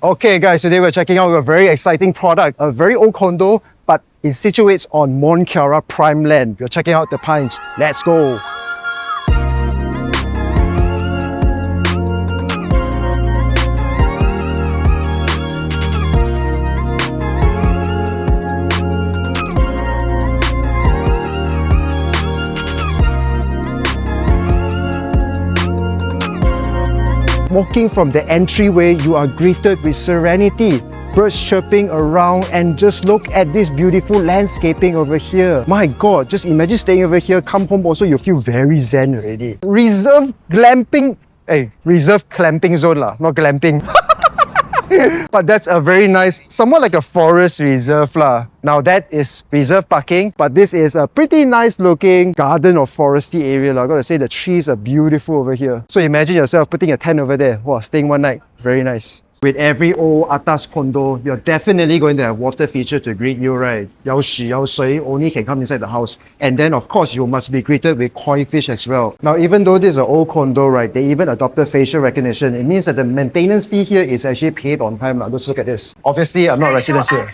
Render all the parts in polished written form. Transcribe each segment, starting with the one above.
Okay guys, today we're checking out a very exciting product, a very old condo, but it situates on Mont Kiara prime land. We're checking out the Pines. Let's go! Walking from the entryway, you are greeted with serenity, birds chirping around, and just look at this beautiful landscaping over here. My god, just imagine staying over here, come home also, you feel very zen already. Reserve glamping, reserve clamping zone lah, not glamping. But that's a very nice, somewhat like a forest reserve lah. Now that is reserve parking, but this is a pretty nice looking garden or foresty area lah. I gotta say the trees are beautiful over here. So imagine yourself putting a tent over there. Wow, staying one night. Very nice. With every old atas condo, you're definitely going to have water feature to greet you, right? Yao shi, yao sui, only can come inside the house. And then of course, you must be greeted with koi fish as well. Now, even though this is an old condo, right, they even adopted facial recognition. It means that the maintenance fee here is actually paid on time. Let's look at this. Obviously, I'm not resident here.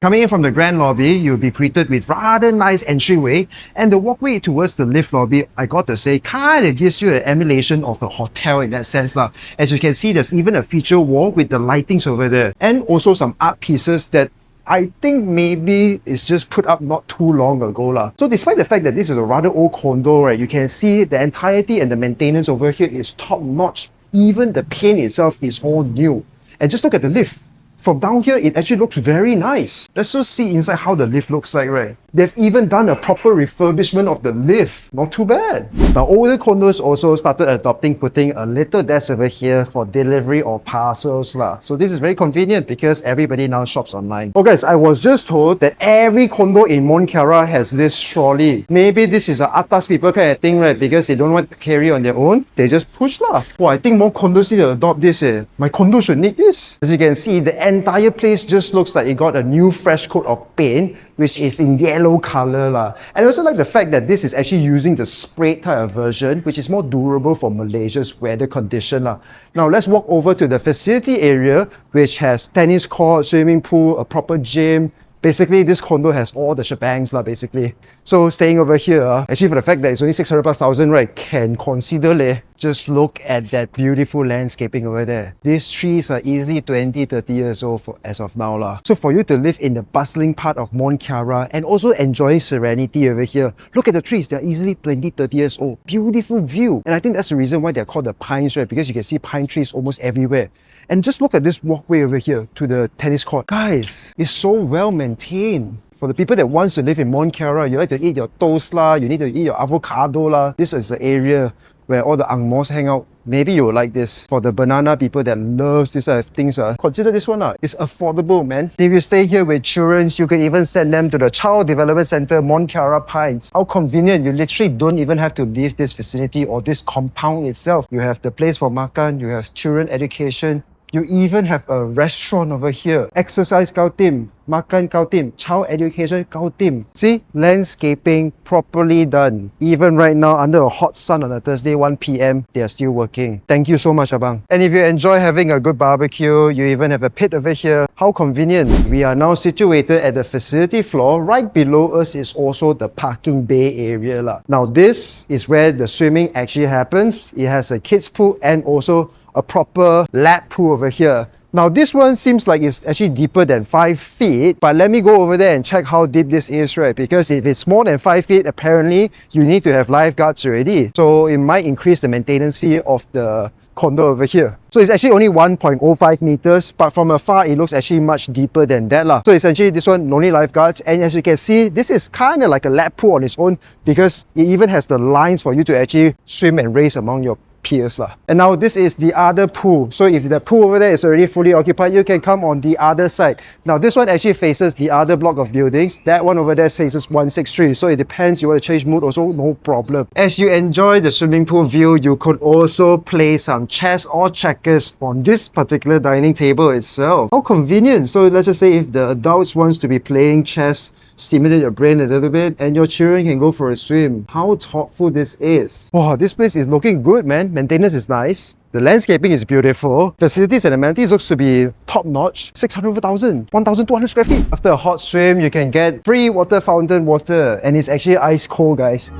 Coming in from the grand lobby, you'll be greeted with rather nice entryway, and the walkway towards the lift lobby, I got to say, kind of gives you an emulation of a hotel in that sense lah. As you can see, there's even a feature wall with the lightings over there, and also some art pieces that I think maybe it's just put up not too long ago lah. So despite the fact that this is a rather old condo, right, you can see the entirety and the maintenance over here is top notch. Even the paint itself is all new. And just look at the lift. From down here, it actually looks very nice. Let's just see inside how the lift looks like, right? They've even done a proper refurbishment of the lift. Not too bad. Now, older condos also started adopting putting a little desk over here for delivery or parcels lah. So this is very convenient because everybody now shops online. Oh guys, I was just told that every condo in Mont Kiara has this trolley. Maybe this is a atas people kind of thing, right? Because they don't want to carry on their own, they just push lah. Oh, I think more condos need to adopt this. My condo should need this. As you can see, the entire place just looks like it got a new fresh coat of paint, which is in yellow color lah. And I also like the fact that this is actually using the spray type of version, which is more durable for Malaysia's weather condition lah. Now let's walk over to the facility area, which has tennis court, swimming pool, a proper gym. Basically, this condo has all the shebangs lah, basically. So staying over here, actually for the fact that it's only 600,000, right, can consider leh. Just look at that beautiful landscaping over there. These trees are easily 20, 30 years old as of now lah. So for you to live in the bustling part of Mont Kiara and also enjoy serenity over here, look at the trees, they're easily 20, 30 years old. Beautiful view. And I think that's the reason why they're called the Pines, right? Because you can see pine trees almost everywhere. And just look at this walkway over here to the tennis court. Guys, it's so well maintained. For the people that wants to live in Mont Kiara, you like to eat your toast lah, you need to eat your avocado lah. This is the area where all the ang mohs hang out. Maybe you will like this. For the banana people that loves this type of things, consider this one. It's affordable, man. If you stay here with children, you can even send them to the Child Development Center, Mont Kiara Pines. How convenient. You literally don't even have to leave this facility or this compound itself. You have the place for makan, you have children education, you even have a restaurant over here. Exercise kau tim, makan kau tim, child education kau tim. See? Landscaping properly done. Even right now, under a hot sun on a Thursday, 1 p.m, they are still working. Thank you so much, Abang. And if you enjoy having a good barbecue, you even have a pit over here. How convenient. We are now situated at the facility floor. Right below us is also the parking bay area lah. Now this is where the swimming actually happens. It has a kids pool and also a proper lap pool over here. Now this one seems like it's actually deeper than 5 feet, but let me go over there and check how deep this is, right? Because if it's more than 5 feet, apparently you need to have lifeguards already. So it might increase the maintenance fee of the condo over here. So it's actually only 1.05 meters, but from afar it looks actually much deeper than that lah. So essentially this one no need lifeguards, and as you can see, this is kind of like a lap pool on its own because it even has the lines for you to actually swim and race among your peers lah. And now this is the other pool. So if the pool over there is already fully occupied, you can come on the other side. Now this one actually faces the other block of buildings. That one over there faces 163. So it depends, you want to change mood also, no problem. As you enjoy the swimming pool view, you could also play some chess or checkers on this particular dining table itself. How convenient. So let's just say if the adults wants to be playing chess, stimulate your brain a little bit, and your children can go for a swim. How thoughtful this is. Wow, this place is looking good, man. Maintenance is nice. The landscaping is beautiful. Facilities and amenities looks to be top-notch. 600,000, 1,200 square feet. After a hot swim, you can get free water fountain water, and it's actually ice cold, guys.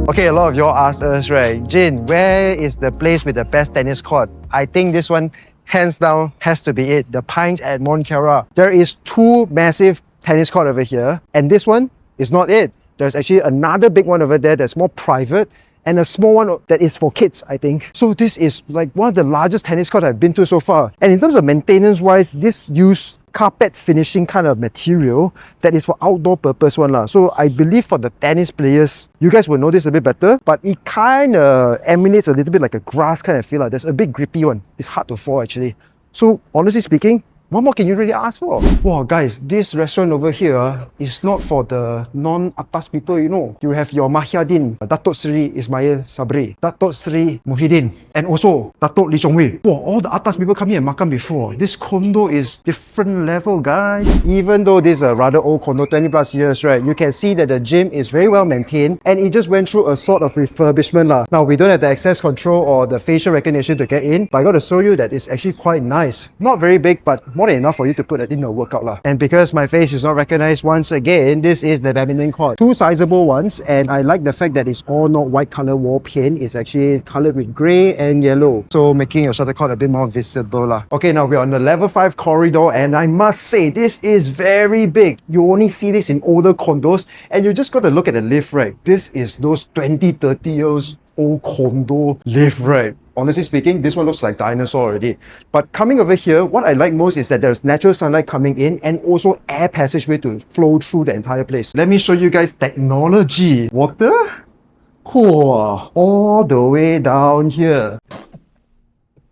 Okay, a lot of y'all asked us, right, Jin, where is the place with the best tennis court? I think this one, hands down, has to be it. The Pines at Mont Kiara. There is 2 massive tennis court over here, and this one is not it. There's actually another big one over there that's more private, and a small one that is for kids, I think. So this is like one of the largest tennis courts I've been to so far. And in terms of maintenance-wise, this use carpet finishing kind of material that is for outdoor purpose one lah. So I believe for the tennis players, you guys will know this a bit better, but it kind of emanates a little bit like a grass kind of feel. There's a bit grippy one. It's hard to fall actually. So honestly speaking, what more can you really ask for? Wow, guys, this restaurant over here is not for the non-atas people, you know. You have your Mahyadin, Datuk Seri Ismail Sabri, Datuk Seri Muhyiddin, and also Datuk Lee Chong Wei. Wow, all the atas people come here and makan before. This condo is different level, guys. Even though this is a rather old condo, 20 plus years, right, you can see that the gym is very well maintained, and it just went through a sort of refurbishment lah. Now, we don't have the access control or the facial recognition to get in, but I got to show you that it's actually quite nice. Not very big, but more than enough for you to put it in a workout lah. And because my face is not recognized once again, this is the badminton court. 2 sizable ones, and I like the fact that it's all not white color wall paint. It's actually colored with grey and yellow, so making your shuttlecock a bit more visible lah. Okay, now we're on the level 5 corridor, and I must say this is very big. You only see this in older condos, and you just got to look at the lift, right? This is those 20-30 years old condo lift, right? Honestly speaking, this one looks like dinosaur already. But coming over here, what I like most is that there's natural sunlight coming in and also air passageway to flow through the entire place. Let me show you guys technology. Water? Whoa, all the way down here.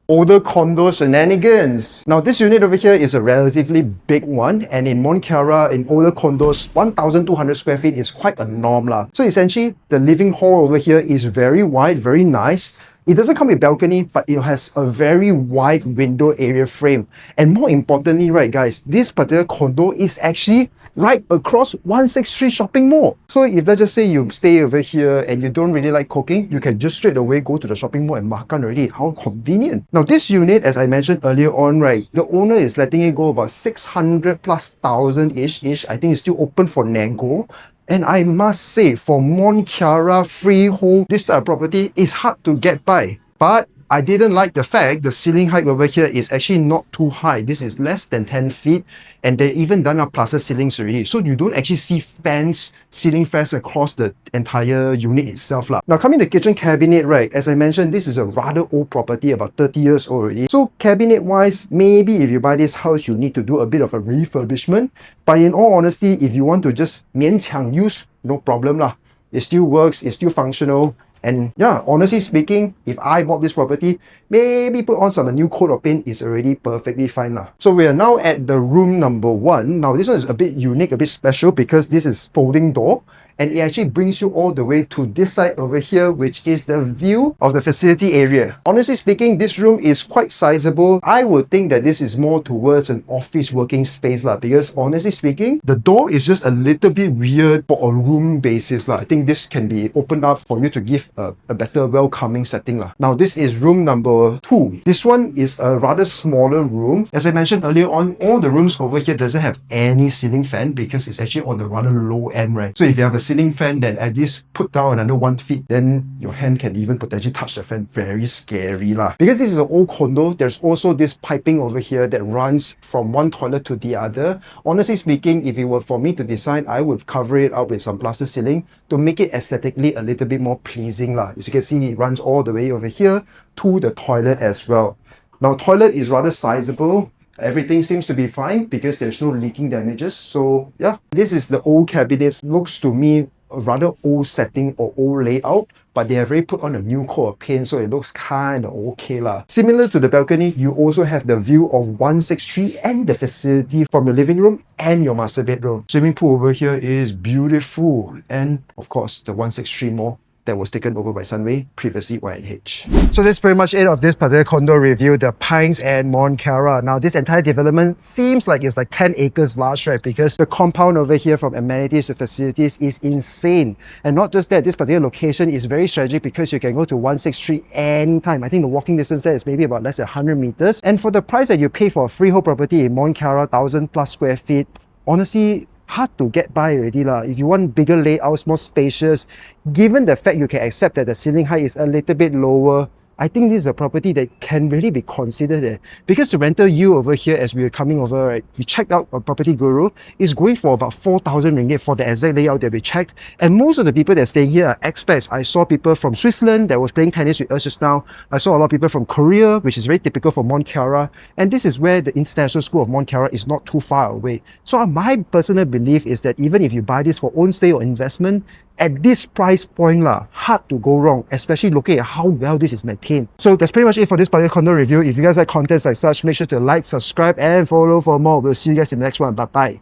Older condo shenanigans. Now this unit over here is a relatively big one, and in Mont Kiara, in older condos, 1,200 square feet is quite a norm lah. So essentially, the living hall over here is very wide, very nice. It doesn't come with balcony, but it has a very wide window area frame. And more importantly, right guys, this particular condo is actually right across 163 shopping mall. So if let's just say you stay over here and you don't really like cooking, you can just straight away go to the shopping mall and makan already. How convenient. Now this unit, as I mentioned earlier on, right, the owner is letting it go about 600 plus thousand-ish. I think it's still open for nego. And I must say, for Mont Kiara Freehold, this type of property is hard to get by. But I didn't like the fact the ceiling height over here is actually not too high. This is less than 10 feet, and they even done up plaster ceilings already. So you don't actually see fans, ceiling fans across the entire unit itself lah. Now coming to the kitchen cabinet, right, as I mentioned, this is a rather old property, about 30 years old already. So cabinet wise, maybe if you buy this house, you need to do a bit of a refurbishment. But in all honesty, if you want to just 勉强 use, no problem lah. It still works, it's still functional. And yeah, honestly speaking, if I bought this property, maybe put on some new coat of paint is already perfectly fine lah. So we are now at the room number 1. Now this one is a bit unique, a bit special because this is folding door, and it actually brings you all the way to this side over here, which is the view of the facility area. Honestly speaking, this room is quite sizable. I would think that this is more towards an office working space lah, because honestly speaking, the door is just a little bit weird for a room basis lah. I think this can be opened up for you to give a better welcoming setting lah. Now this is room number 2. This one is a rather smaller room. As I mentioned earlier on, all the rooms over here doesn't have any ceiling fan because it's actually on the rather low end, right? So if you have a ceiling fan, then at least put down another 1 feet, then your hand can even potentially touch the fan. Very scary lah. Because this is an old condo, there's also this piping over here that runs from one toilet to the other. Honestly speaking, if it were for me to decide, I would cover it up with some plaster ceiling to make it aesthetically a little bit more pleasing lah. As you can see, it runs all the way over here to the toilet as well. Now toilet is rather sizable. Everything seems to be fine because there's no leaking damages. So yeah, this is the old cabinets. Looks to me a rather old setting or old layout, but they have already put on a new coat of paint, so it looks kind of okay lah. Similar to the balcony, you also have the view of 163 and the facility from your living room and your master bedroom. Swimming pool over here is beautiful, and of course the 163 more that was taken over by Sunway, previously YNH. So that's pretty much it of this particular condo review, the Pines and Mont Kiara. Now this entire development seems like it's like 10 acres large, right? Because the compound over here from amenities to facilities is insane. And not just that, this particular location is very strategic because you can go to 163 anytime. I think the walking distance there is maybe about less than 100 meters. And for the price that you pay for a freehold property in Mont Kiara, 1,000 plus square feet, honestly, hard to get by already lah. If you want bigger layouts, more spacious, given the fact you can accept that the ceiling height is a little bit lower, I think this is a property that can really be considered. Because the rental yield over here, as we were coming over, right, we checked out a property guru, is going for about 4,000 ringgit for the exact layout that we checked. And most of the people that stay here are expats. I saw people from Switzerland that was playing tennis with us just now. I saw a lot of people from Korea, which is very typical for Mont Kiara. And this is where the International School of Mont Kiara is not too far away. So my personal belief is that even if you buy this for own stay or investment, at this price point, hard to go wrong, especially looking at how well this is maintained. So that's pretty much it for this particular condo review. If you guys like contents like such, make sure to like, subscribe, and follow for more. We'll see you guys in the next one. Bye-bye.